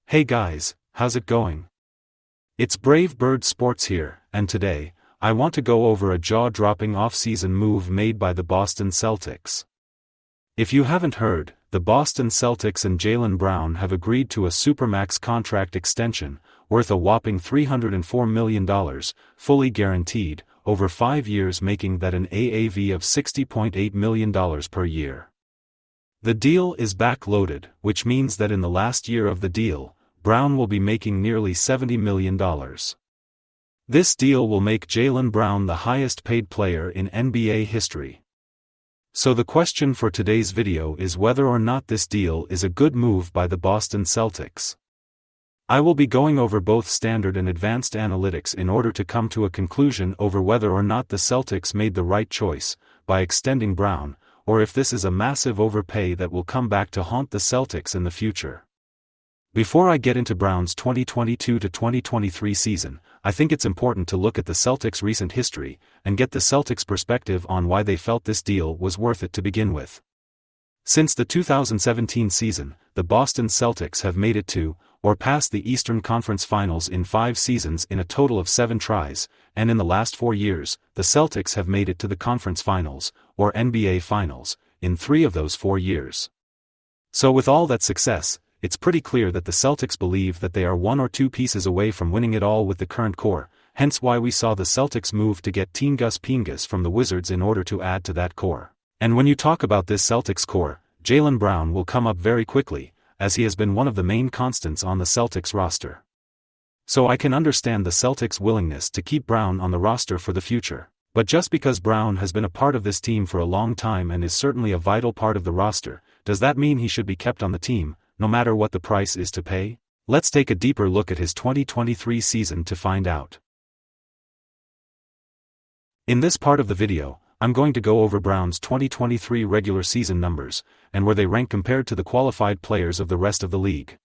Hey guys, how's it going? It's Brave Bird Sports here, and today, I want to go over a jaw-dropping off-season move made by the Boston Celtics. If you haven't heard, the Boston Celtics and Jaylen Brown have agreed to a supermax contract extension, worth a whopping $304 million, fully guaranteed, over 5 years, making that an AAV of $60.8 million per year. The deal is back-loaded, which means that in the last year of the deal, Brown will be making nearly $70 million. This deal will make Jaylen Brown the highest-paid player in NBA history. So the question for today's video is whether or not this deal is a good move by the Boston Celtics. I will be going over both standard and advanced analytics in order to come to a conclusion over whether or not the Celtics made the right choice by extending Brown, or if this is a massive overpay that will come back to haunt the Celtics in the future. Before I get into Brown's 2022 to 2023 season, I think it's important to look at the Celtics' recent history and get the Celtics' perspective on why they felt this deal was worth it to begin with. Since the 2017 season, the Boston Celtics have made it to, or past the Eastern Conference Finals in 5 seasons in a total of 7 tries, and in the last 4 years, the Celtics have made it to the Conference Finals, or NBA Finals, in 3 of those 4 years. So with all that success, it's pretty clear that the Celtics believe that they are 1 or 2 pieces away from winning it all with the current core, hence why we saw the Celtics move to get Gus Pingas from the Wizards in order to add to that core. And when you talk about this Celtics core, Jaylen Brown will come up very quickly, as he has been one of the main constants on the Celtics roster. So I can understand the Celtics' willingness to keep Brown on the roster for the future. But just because Brown has been a part of this team for a long time and is certainly a vital part of the roster, does that mean he should be kept on the team, no matter what the price is to pay? Let's take a deeper look at his 2023 season to find out. In this part of the video, I'm going to go over Brown's 2023 regular season numbers, and where they rank compared to the qualified players of the rest of the league.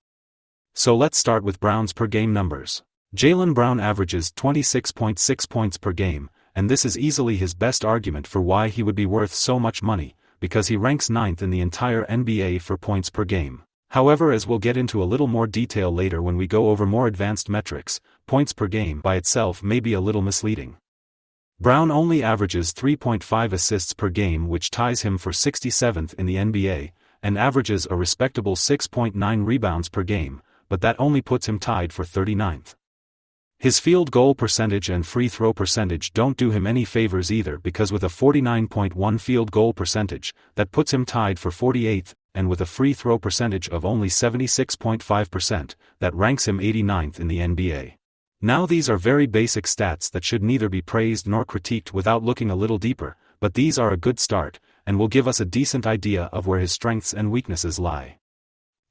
So let's start with Brown's per-game numbers. Jaylen Brown averages 26.6 points per game, and this is easily his best argument for why he would be worth so much money, because he ranks 9th in the entire NBA for points per game. However, as we'll get into a little more detail later when we go over more advanced metrics, points per game by itself may be a little misleading. Brown only averages 3.5 assists per game, which ties him for 67th in the NBA, and averages a respectable 6.9 rebounds per game, but that only puts him tied for 39th. His field goal percentage and free throw percentage don't do him any favors either, because with a 49.1 field goal percentage, that puts him tied for 48th, and with a free throw percentage of only 76.5%, that ranks him 89th in the NBA. Now these are very basic stats that should neither be praised nor critiqued without looking a little deeper, but these are a good start, and will give us a decent idea of where his strengths and weaknesses lie.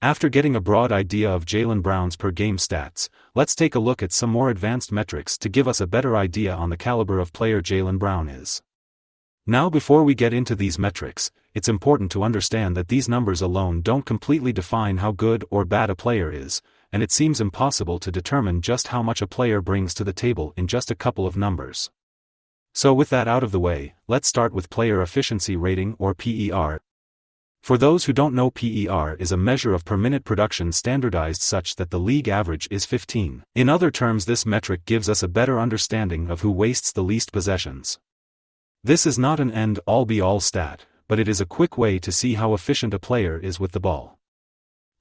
After getting a broad idea of Jaylen Brown's per-game stats, let's take a look at some more advanced metrics to give us a better idea on the caliber of player Jaylen Brown is. Now before we get into these metrics, it's important to understand that these numbers alone don't completely define how good or bad a player is, and it seems impossible to determine just how much a player brings to the table in just a couple of numbers. So with that out of the way, let's start with player efficiency rating, or PER. For those who don't know, PER is a measure of per-minute production standardized such that the league average is 15. In other terms, this metric gives us a better understanding of who wastes the least possessions. This is not an end-all be-all stat, but it is a quick way to see how efficient a player is with the ball.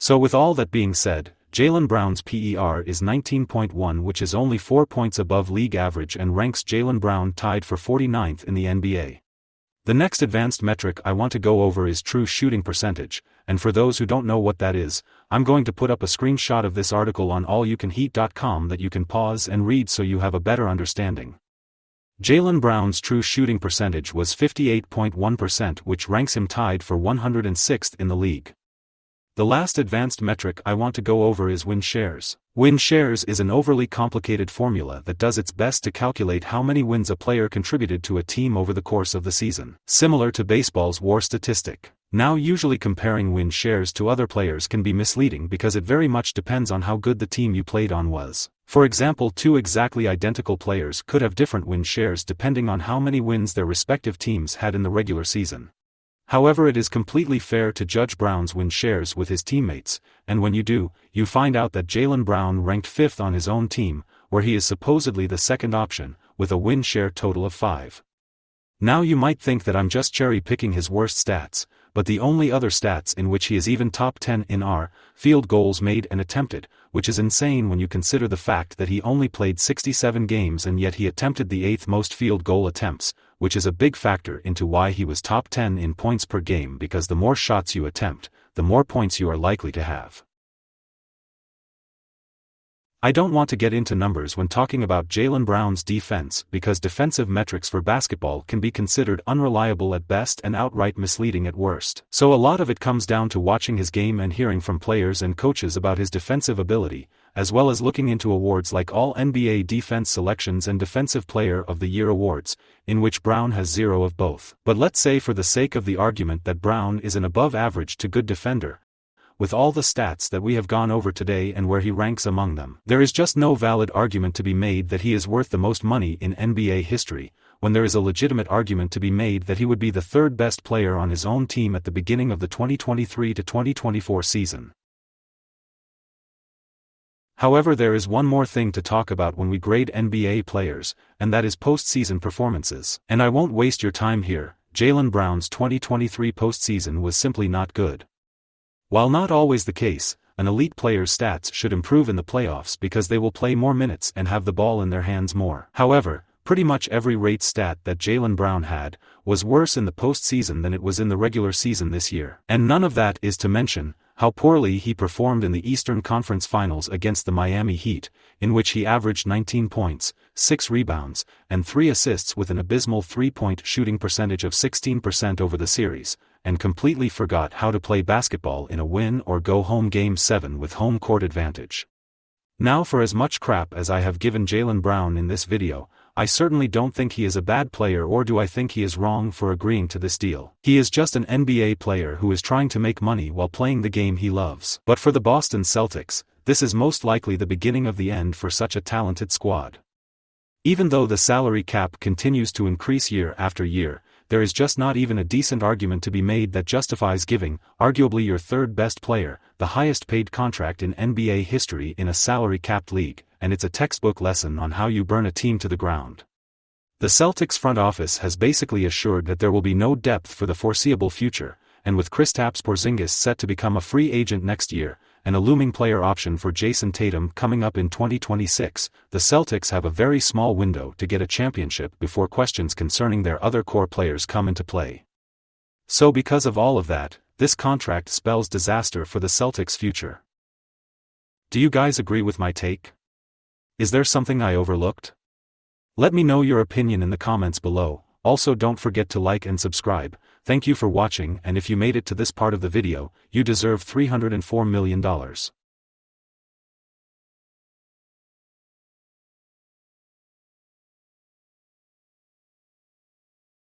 So with all that being said, Jaylen Brown's PER is 19.1, which is only 4 points above league average and ranks Jaylen Brown tied for 49th in the NBA. The next advanced metric I want to go over is true shooting percentage, and for those who don't know what that is, I'm going to put up a screenshot of this article on allyoucanheat.com that you can pause and read so you have a better understanding. Jaylen Brown's true shooting percentage was 58.1%, which ranks him tied for 106th in the league. The last advanced metric I want to go over is win shares. Win shares is an overly complicated formula that does its best to calculate how many wins a player contributed to a team over the course of the season, similar to baseball's WAR statistic. Now usually comparing win shares to other players can be misleading because it very much depends on how good the team you played on was. For example, 2 exactly identical players could have different win shares depending on how many wins their respective teams had in the regular season. However, it is completely fair to judge Brown's win shares with his teammates, and when you do, you find out that Jaylen Brown ranked 5th on his own team, where he is supposedly the second option, with a win share total of 5. Now you might think that I'm just cherry-picking his worst stats, but the only other stats in which he is even top 10 in are field goals made and attempted, which is insane when you consider the fact that he only played 67 games and yet he attempted the 8th most field goal attempts, which is a big factor into why he was top 10 in points per game, because the more shots you attempt, the more points you are likely to have. I don't want to get into numbers when talking about Jaylen Brown's defense, because defensive metrics for basketball can be considered unreliable at best and outright misleading at worst. So a lot of it comes down to watching his game and hearing from players and coaches about his defensive ability, as well as looking into awards like All NBA Defense Selections and Defensive Player of the Year awards, in which Brown has 0 of both. But let's say for the sake of the argument that Brown is an above average to good defender, with all the stats that we have gone over today and where he ranks among them, there is just no valid argument to be made that he is worth the most money in NBA history, when there is a legitimate argument to be made that he would be the 3rd best player on his own team at the beginning of the 2023-2024 season. However, there is one more thing to talk about when we grade NBA players, and that is postseason performances. And I won't waste your time here. Jaylen Brown's 2023 postseason was simply not good. While not always the case, an elite player's stats should improve in the playoffs because they will play more minutes and have the ball in their hands more. However, pretty much every rate stat that Jaylen Brown had was worse in the postseason than it was in the regular season this year. And none of that is to mention how poorly he performed in the Eastern Conference Finals against the Miami Heat, in which he averaged 19 points, 6 rebounds, and 3 assists with an abysmal 3-point shooting percentage of 16% over the series, and completely forgot how to play basketball in a win-or-go-home Game 7 with home court advantage. Now, for as much crap as I have given Jaylen Brown in this video, I certainly don't think he is a bad player, or do I think he is wrong for agreeing to this deal. He is just an NBA player who is trying to make money while playing the game he loves. But for the Boston Celtics, this is most likely the beginning of the end for such a talented squad. Even though the salary cap continues to increase year after year, there is just not even a decent argument to be made that justifies giving, arguably your 3rd best player, the highest paid contract in NBA history in a salary-capped league, and it's a textbook lesson on how you burn a team to the ground. The Celtics front office has basically assured that there will be no depth for the foreseeable future, and with Kristaps Porzingis set to become a free agent next year, and a looming player option for Jason Tatum coming up in 2026, the Celtics have a very small window to get a championship before questions concerning their other core players come into play. So because of all of that, this contract spells disaster for the Celtics' future. Do you guys agree with my take? Is there something I overlooked? Let me know your opinion in the comments below. Also, don't forget to like and subscribe. Thank you for watching, and if you made it to this part of the video, you deserve $304 million.